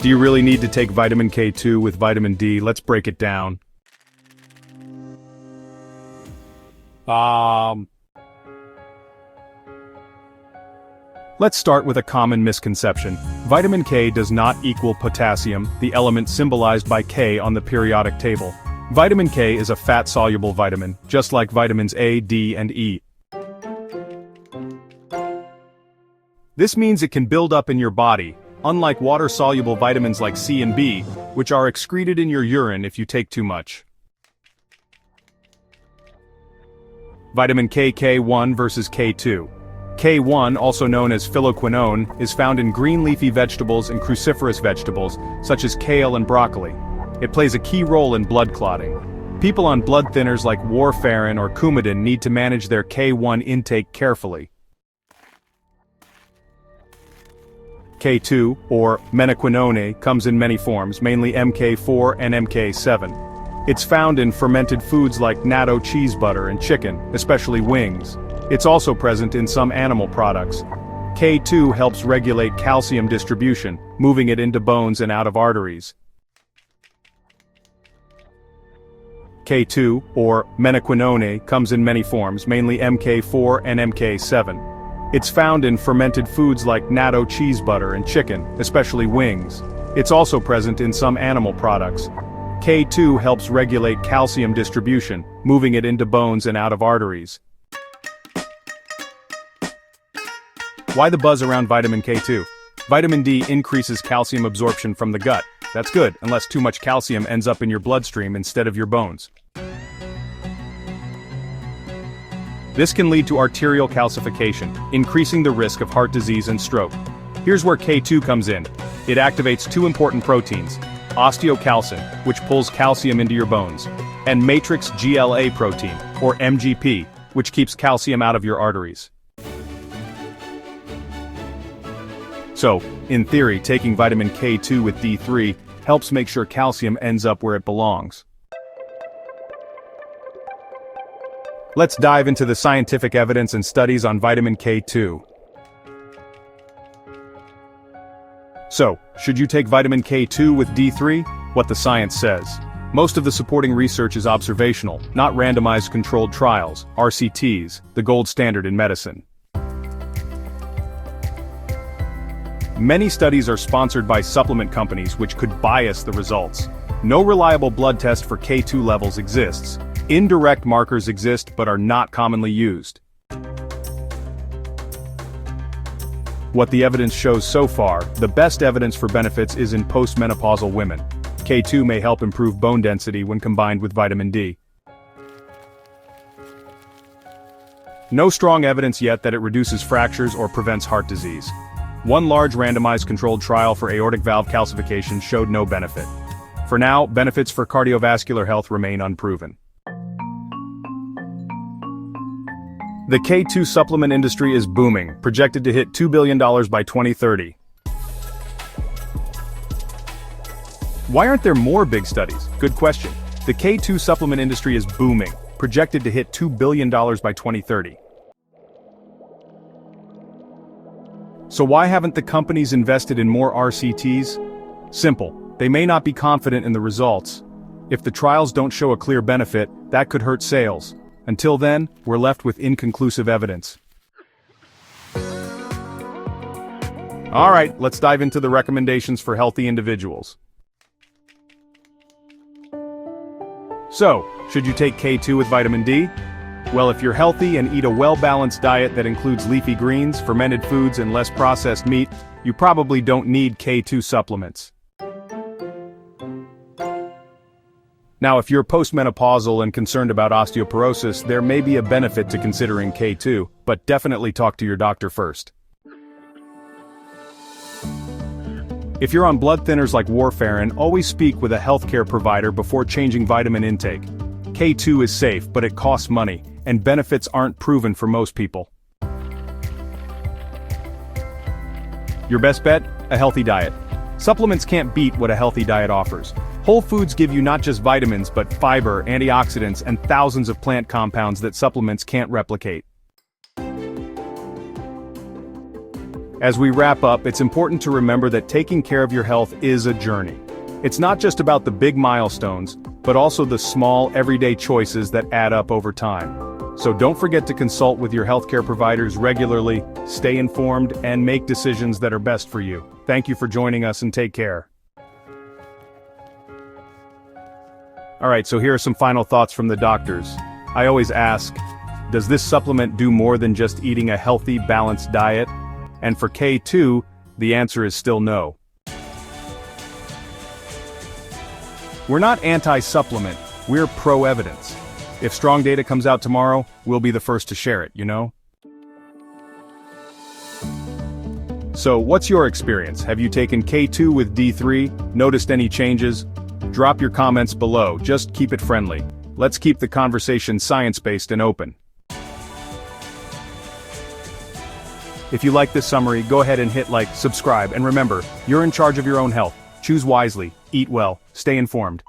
Do you really need to take vitamin K2 with vitamin D? Let's break it down. Let's start with a common misconception. Vitamin K does not equal potassium, the element symbolized by K on the periodic table. Vitamin K is a fat-soluble vitamin, just like vitamins A, D, and E. This means it can build up in your body, unlike water-soluble vitamins like C and B, which are excreted in your urine if you take too much. Vitamin K1 versus K2. K1, also known as Phylloquinone, is found in green leafy vegetables and cruciferous vegetables, such as kale and broccoli. It plays a key role in blood clotting. People on blood thinners like warfarin or Coumadin need to manage their K1 intake carefully. K2, or Menaquinone, comes in many forms, mainly MK4 and MK7. It's found in fermented foods like natto cheese butter and chicken, especially wings. It's also present in some animal products. K2 helps regulate calcium distribution, moving it into bones and out of arteries. K2, or Menaquinone, comes in many forms, mainly MK4 and MK7. It's found in fermented foods like natto cheese butter and chicken, especially wings. It's also present in some animal products. K2 helps regulate calcium distribution, moving it into bones and out of arteries. Why the buzz around vitamin K2? Vitamin D increases calcium absorption from the gut. That's good, unless too much calcium ends up in your bloodstream instead of your bones. This can lead to arterial calcification, increasing the risk of heart disease and stroke. Here's where K2 comes in. It activates two important proteins, osteocalcin, which pulls calcium into your bones, and matrix GLA protein, or MGP, which keeps calcium out of your arteries. So, in theory, taking vitamin K2 with D3 helps make sure calcium ends up where it belongs. Let's dive into the scientific evidence and studies on vitamin K2. So, should you take vitamin K2 with D3? What the science says. Most of the supporting research is observational, not randomized controlled trials, RCTs, the gold standard in medicine. Many studies are sponsored by supplement companies which could bias the results. No reliable blood test for K2 levels exists. Indirect markers exist but are not commonly used. What the evidence shows so far, the best evidence for benefits is in postmenopausal women. K2 may help improve bone density when combined with vitamin D. No strong evidence yet that it reduces fractures or prevents heart disease. One large randomized controlled trial for aortic valve calcification showed no benefit. For now, benefits for cardiovascular health remain unproven. The K2 supplement industry is booming, projected to hit $2 billion by 2030. Why aren't there more big studies? Good question. The K2 supplement industry is booming, projected to hit $2 billion by 2030. So why haven't the companies invested in more RCTs? Simple, they may not be confident in the results. If the trials don't show a clear benefit, that could hurt sales. Until then, we're left with inconclusive evidence. Alright, let's dive into the recommendations for healthy individuals. So, should you take K2 with vitamin D? Well, if you're healthy and eat a well-balanced diet that includes leafy greens, fermented foods, and less processed meat, you probably don't need K2 supplements. Now, if you're postmenopausal and concerned about osteoporosis, there may be a benefit to considering K2, but definitely talk to your doctor first. If you're on blood thinners like warfarin, always speak with a healthcare provider before changing vitamin intake. K2 is safe, but it costs money, and benefits aren't proven for most people. Your best bet? A healthy diet. Supplements can't beat what a healthy diet offers. Whole foods give you not just vitamins but fiber, antioxidants, and thousands of plant compounds that supplements can't replicate. As we wrap up, it's important to remember that taking care of your health is a journey. It's not just about the big milestones, but also the small, everyday choices that add up over time. So don't forget to consult with your healthcare providers regularly, stay informed, and make decisions that are best for you. Thank you for joining us and take care. Alright, so here are some final thoughts from the doctors. I always ask, does this supplement do more than just eating a healthy, balanced diet? And for K2, the answer is still no. We're not anti-supplement, we're pro-evidence. If strong data comes out tomorrow, we'll be the first to share it, you know? So, what's your experience? Have you taken K2 with D3? Noticed any changes? Drop your comments below, just keep it friendly. Let's keep the conversation science-based and open. If you like this summary, go ahead and hit like, subscribe, and remember, you're in charge of your own health. Choose wisely, eat well, stay informed.